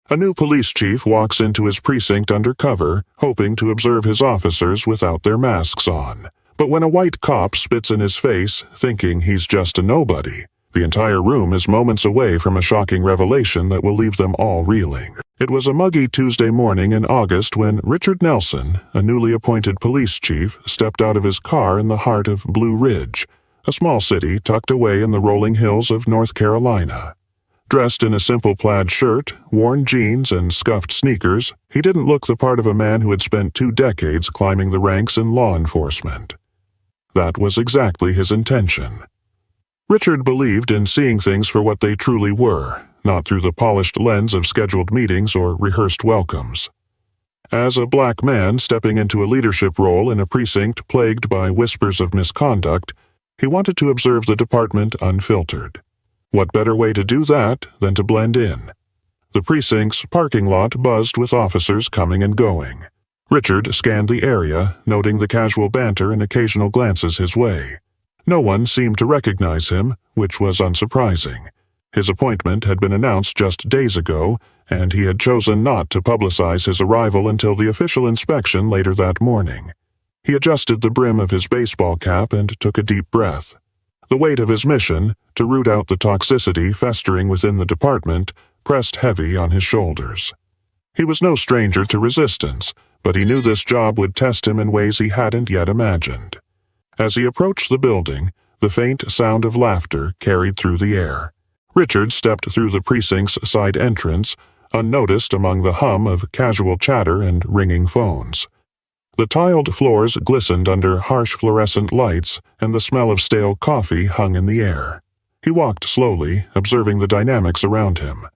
A new police chief walks into his precinct undercover, hoping to observe his officers without their masks on. But when a white cop spits in his face, thinking he's just a nobody, the entire room is moments away from a shocking revelation that will leave them all reeling. It was a muggy Tuesday morning in August when Richard Nelson, a newly appointed police chief, stepped out of his car in the heart of Blue Ridge, a small city tucked away in the rolling hills of North Carolina. Dressed in a simple plaid shirt, worn jeans, and scuffed sneakers, he didn't look the part of a man who had spent 2 decades climbing the ranks in law enforcement. That was exactly his intention. Richard believed in seeing things for what they truly were, not through the polished lens of scheduled meetings or rehearsed welcomes. As a black man stepping into a leadership role in a precinct plagued by whispers of misconduct, he wanted to observe the department unfiltered. What better way to do that than to blend in? The precinct's parking lot buzzed with officers coming and going. Richard scanned the area, noting the casual banter and occasional glances his way. No one seemed to recognize him, which was unsurprising. His appointment had been announced just days ago, and he had chosen not to publicize his arrival until the official inspection later that morning. He adjusted the brim of his baseball cap and took a deep breath. The weight of his mission, to root out the toxicity festering within the department, pressed heavy on his shoulders. He was no stranger to resistance, but he knew this job would test him in ways he hadn't yet imagined. As he approached the building, the faint sound of laughter carried through the air. Richard stepped through the precinct's side entrance, unnoticed among the hum of casual chatter and ringing phones. The tiled floors glistened under harsh fluorescent lights, and the smell of stale coffee hung in the air. He walked slowly, observing the dynamics around him.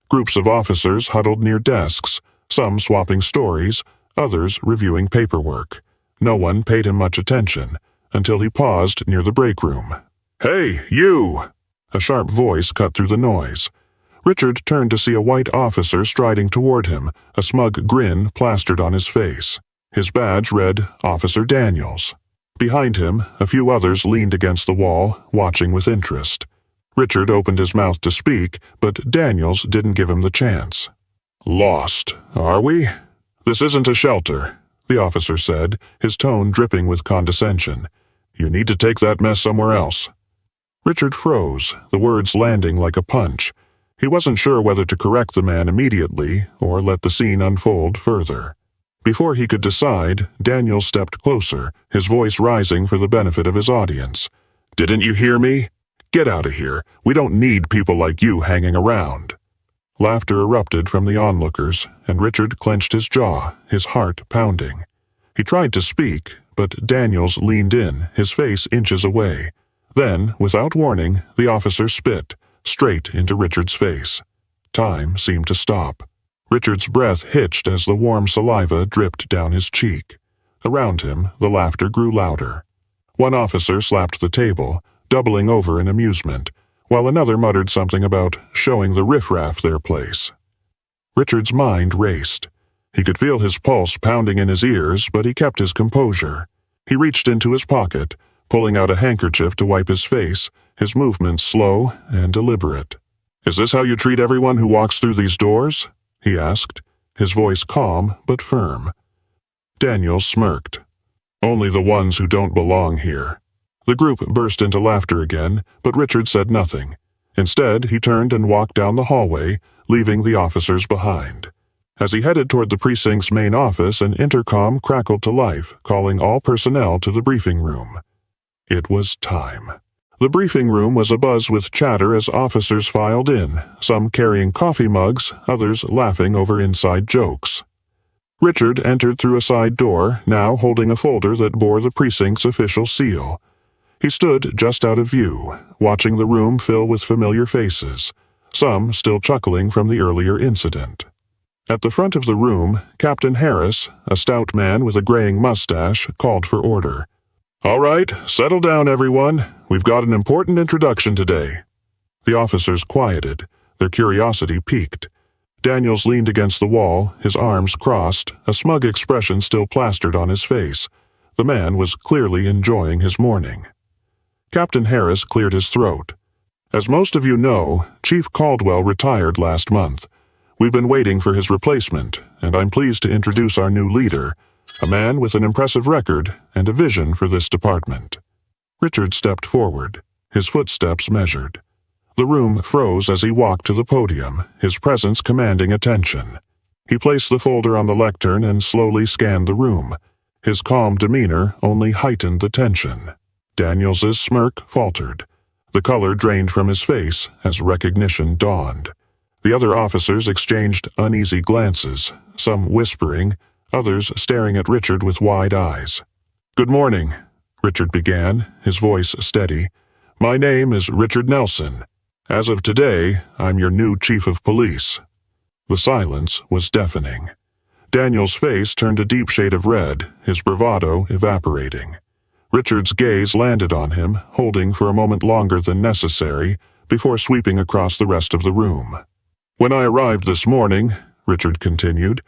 Groups of officers huddled near desks, some swapping stories, others reviewing paperwork. No one paid him much attention, until he paused near the break room. "Hey, you!" A sharp voice cut through the noise. Richard turned to see a white officer striding toward him, a smug grin plastered on his face. His badge read Officer Daniels. Behind him, a few others leaned against the wall, watching with interest. Richard opened his mouth to speak, but Daniels didn't give him the chance. "Lost, are we? This isn't a shelter," the officer said, his tone dripping with condescension. "You need to take that mess somewhere else." Richard froze, the words landing like a punch. He wasn't sure whether to correct the man immediately or let the scene unfold further. Before he could decide, Daniels stepped closer, his voice rising for the benefit of his audience. "Didn't you hear me? Get out of here. We don't need people like you hanging around." Laughter erupted from the onlookers, and Richard clenched his jaw, his heart pounding. He tried to speak, but Daniels leaned in, his face inches away. Then, without warning, the officer spit, straight into Richard's face. Time seemed to stop. Richard's breath hitched as the warm saliva dripped down his cheek. Around him, the laughter grew louder. One officer slapped the table, doubling over in amusement, while another muttered something about showing the riffraff their place. Richard's mind raced. He could feel his pulse pounding in his ears, but he kept his composure. He reached into his pocket, pulling out a handkerchief to wipe his face, his movements slow and deliberate. "Is this how you treat everyone who walks through these doors?" he asked, his voice calm but firm. Daniels smirked. "Only the ones who don't belong here." The group burst into laughter again, but Richard said nothing. Instead, he turned and walked down the hallway, leaving the officers behind. As he headed toward the precinct's main office, an intercom crackled to life, calling all personnel to the briefing room. It was time. The briefing room was abuzz with chatter as officers filed in, some carrying coffee mugs, others laughing over inside jokes. Richard entered through a side door, now holding a folder that bore the precinct's official seal. He stood just out of view, watching the room fill with familiar faces, some still chuckling from the earlier incident. At the front of the room, Captain Harris, a stout man with a graying mustache, called for order. "All right, settle down, everyone. We've got an important introduction today." The officers quieted, their curiosity piqued. Daniels leaned against the wall, his arms crossed, a smug expression still plastered on his face. The man was clearly enjoying his morning. Captain Harris cleared his throat. "As most of you know, Chief Caldwell retired last month. We've been waiting for his replacement, and I'm pleased to introduce our new leader, a man with an impressive record and a vision for this department." Richard stepped forward, his footsteps measured. The room froze as he walked to the podium, his presence commanding attention. He placed the folder on the lectern and slowly scanned the room. His calm demeanor only heightened the tension. Daniels's smirk faltered. The color drained from his face as recognition dawned. The other officers exchanged uneasy glances, some whispering, others staring at Richard with wide eyes. "Good morning," Richard began, his voice steady. "My name is Richard Nelson. As of today, I'm your new chief of police." The silence was deafening. Daniel's face turned a deep shade of red, his bravado evaporating. Richard's gaze landed on him, holding for a moment longer than necessary, before sweeping across the rest of the room. "When I arrived this morning," Richard continued,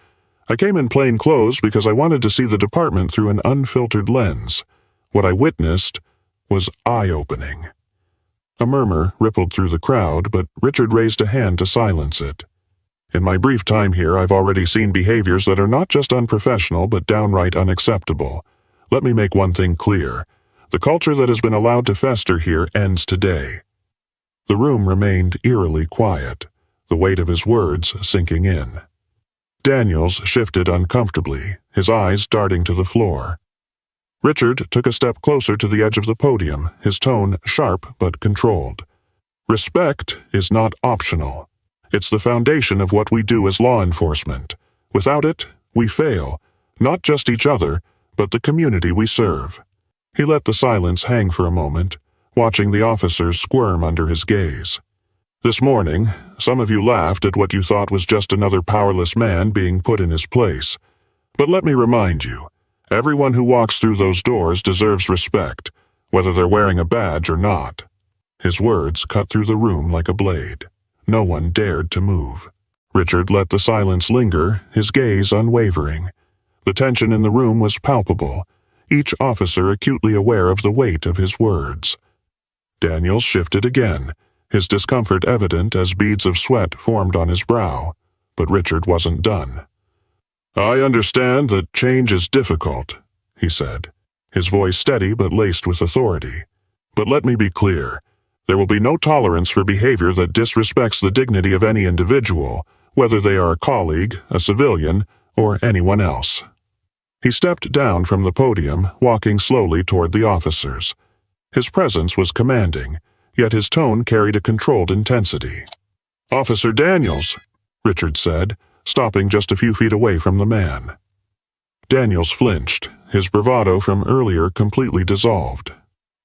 "I came in plain clothes because I wanted to see the department through an unfiltered lens. What I witnessed was eye-opening." A murmur rippled through the crowd, but Richard raised a hand to silence it. "In my brief time here, I've already seen behaviors that are not just unprofessional but downright unacceptable. Let me make one thing clear. The culture that has been allowed to fester here ends today." The room remained eerily quiet, the weight of his words sinking in. Daniels shifted uncomfortably, his eyes darting to the floor. Richard took a step closer to the edge of the podium, his tone sharp but controlled. "Respect is not optional. It's the foundation of what we do as law enforcement. Without it, we fail, not just each other, but the community we serve." He let the silence hang for a moment, watching the officers squirm under his gaze. "This morning, some of you laughed at what you thought was just another powerless man being put in his place. But let me remind you, everyone who walks through those doors deserves respect, whether they're wearing a badge or not." His words cut through the room like a blade. No one dared to move. Richard let the silence linger, his gaze unwavering. The tension in the room was palpable, each officer acutely aware of the weight of his words. Daniels shifted again, his discomfort evident as beads of sweat formed on his brow, but Richard wasn't done. "I understand that change is difficult," he said, his voice steady but laced with authority. "But let me be clear. There will be no tolerance for behavior that disrespects the dignity of any individual, whether they are a colleague, a civilian, or anyone else." He stepped down from the podium, walking slowly toward the officers. His presence was commanding, yet his tone carried a controlled intensity. "Officer Daniels," Richard said, stopping just a few feet away from the man. Daniels flinched, his bravado from earlier completely dissolved.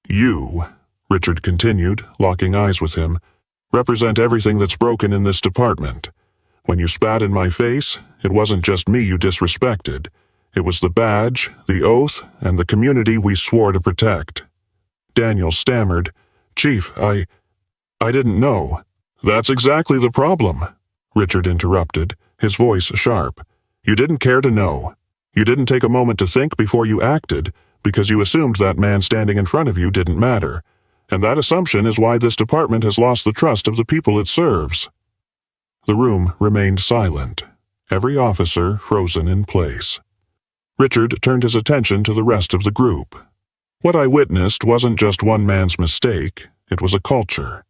"You," Richard continued, locking eyes with him, "represent everything that's broken in this department. When you spat in my face, it wasn't just me you disrespected. It was the badge, the oath, and the community we swore to protect." Daniels stammered, "Chief, I didn't know." "That's exactly the problem," Richard interrupted, his voice sharp. "You didn't care to know. You didn't take a moment to think before you acted, because you assumed that man standing in front of you didn't matter. And that assumption is why this department has lost the trust of the people it serves." The room remained silent, every officer frozen in place. Richard turned his attention to the rest of the group. What I witnessed wasn't just one man's mistake, it was a culture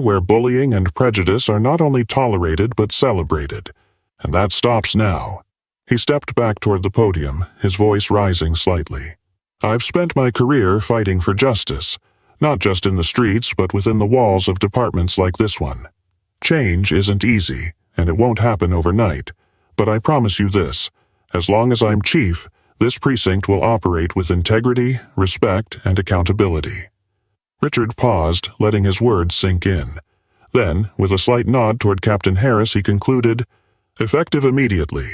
where bullying and prejudice are not only tolerated but celebrated, and that stops now. He stepped back toward the podium, his voice rising slightly. "I've spent my career fighting for justice, not just in the streets but within the walls of departments like this one. Change isn't easy, and it won't happen overnight, but I promise you this. As long as I'm chief, this precinct will operate with integrity, respect, and accountability." Richard paused, letting his words sink in. Then, with a slight nod toward Captain Harris, he concluded, "Effective immediately.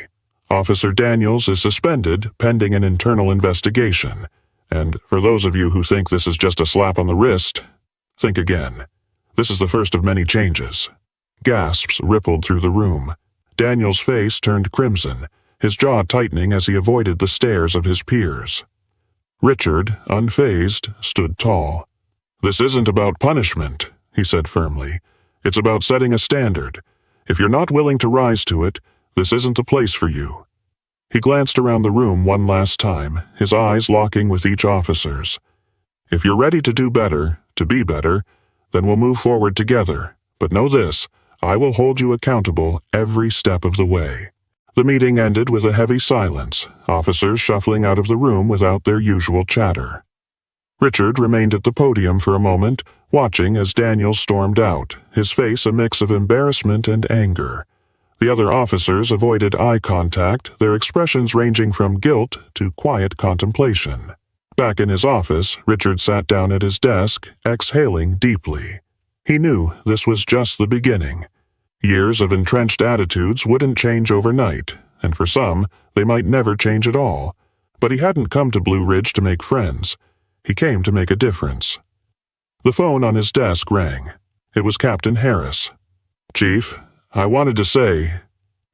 Officer Daniels is suspended pending an internal investigation. And for those of you who think this is just a slap on the wrist, think again. This is the first of many changes." Gasps rippled through the room. Daniels' face turned crimson, his jaw tightening as he avoided the stares of his peers. Richard, unfazed, stood tall. "This isn't about punishment," he said firmly. "It's about setting a standard. If you're not willing to rise to it, this isn't the place for you." He glanced around the room one last time, his eyes locking with each officer's. "If you're ready to do better, to be better, then we'll move forward together. But know this, I will hold you accountable every step of the way." The meeting ended with a heavy silence, officers shuffling out of the room without their usual chatter. Richard remained at the podium for a moment, watching as Daniel stormed out, his face a mix of embarrassment and anger. The other officers avoided eye contact, their expressions ranging from guilt to quiet contemplation. Back in his office, Richard sat down at his desk, exhaling deeply. He knew this was just the beginning. Years of entrenched attitudes wouldn't change overnight, and for some, they might never change at all. But he hadn't come to Blue Ridge to make friends. He came to make a difference. The phone on his desk rang. It was Captain Harris. "Chief, I wanted to say,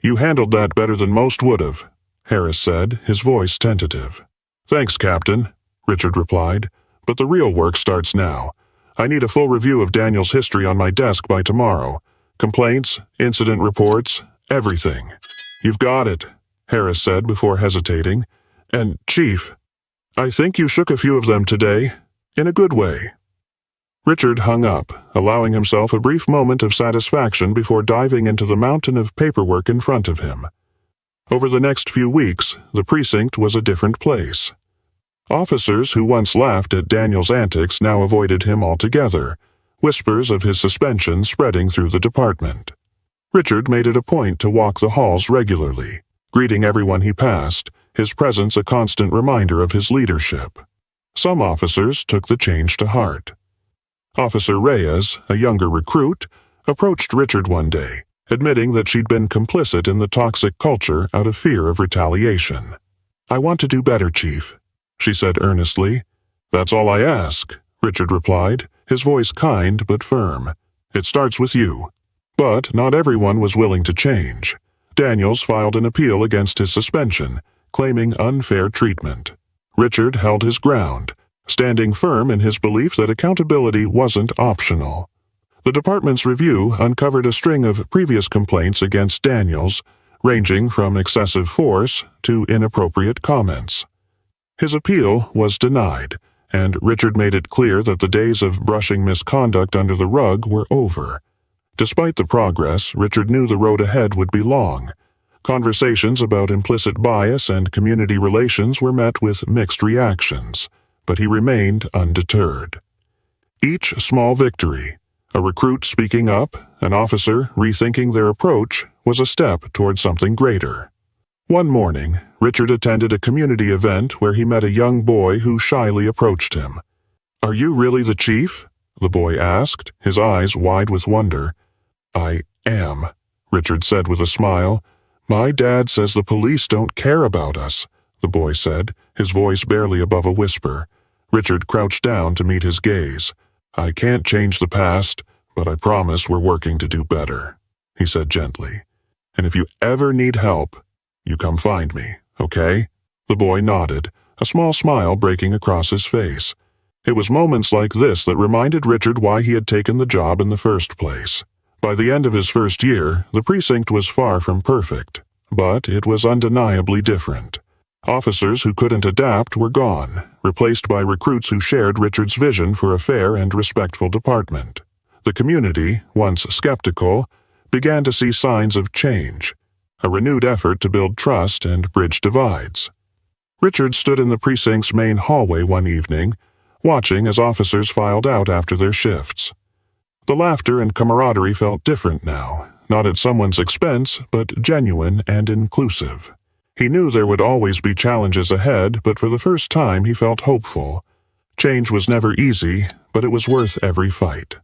you handled that better than most would have," Harris said, his voice tentative. "Thanks, Captain," Richard replied, "but the real work starts now. I need a full review of Daniel's history on my desk by tomorrow. Complaints, incident reports, everything." "You've got it," Harris said before hesitating. "And, Chief, I think you shook a few of them today, in a good way." Richard hung up, allowing himself a brief moment of satisfaction before diving into the mountain of paperwork in front of him. Over the next few weeks, the precinct was a different place. Officers who once laughed at Daniel's antics now avoided him altogether, whispers of his suspension spreading through the department. Richard made it a point to walk the halls regularly, greeting everyone he passed, his presence a constant reminder of his leadership. Some officers took the change to heart. Officer Reyes, a younger recruit, approached Richard one day, admitting that she'd been complicit in the toxic culture out of fear of retaliation. "I want to do better, Chief," she said earnestly. "That's all I ask," Richard replied, his voice kind but firm. "It starts with you." But not everyone was willing to change. Daniels filed an appeal against his suspension, claiming unfair treatment. Richard held his ground, standing firm in his belief that accountability wasn't optional. The department's review uncovered a string of previous complaints against Daniels, ranging from excessive force to inappropriate comments. His appeal was denied, and Richard made it clear that the days of brushing misconduct under the rug were over. Despite the progress, Richard knew the road ahead would be long. Conversations about implicit bias and community relations were met with mixed reactions, but he remained undeterred. Each small victory, a recruit speaking up, an officer rethinking their approach, was a step toward something greater. One morning, Richard attended a community event where he met a young boy who shyly approached him. "Are you really the chief?" the boy asked, his eyes wide with wonder. "I am," Richard said with a smile. "My dad says the police don't care about us," the boy said, his voice barely above a whisper. Richard crouched down to meet his gaze. "I can't change the past, but I promise we're working to do better," he said gently. "And if you ever need help, you come find me, okay?" The boy nodded, a small smile breaking across his face. It was moments like this that reminded Richard why he had taken the job in the first place. By the end of his first year, the precinct was far from perfect, but it was undeniably different. Officers who couldn't adapt were gone, replaced by recruits who shared Richard's vision for a fair and respectful department. The community, once skeptical, began to see signs of change, a renewed effort to build trust and bridge divides. Richard stood in the precinct's main hallway one evening, watching as officers filed out after their shifts. The laughter and camaraderie felt different now, not at someone's expense, but genuine and inclusive. He knew there would always be challenges ahead, but for the first time he felt hopeful. Change was never easy, but it was worth every fight.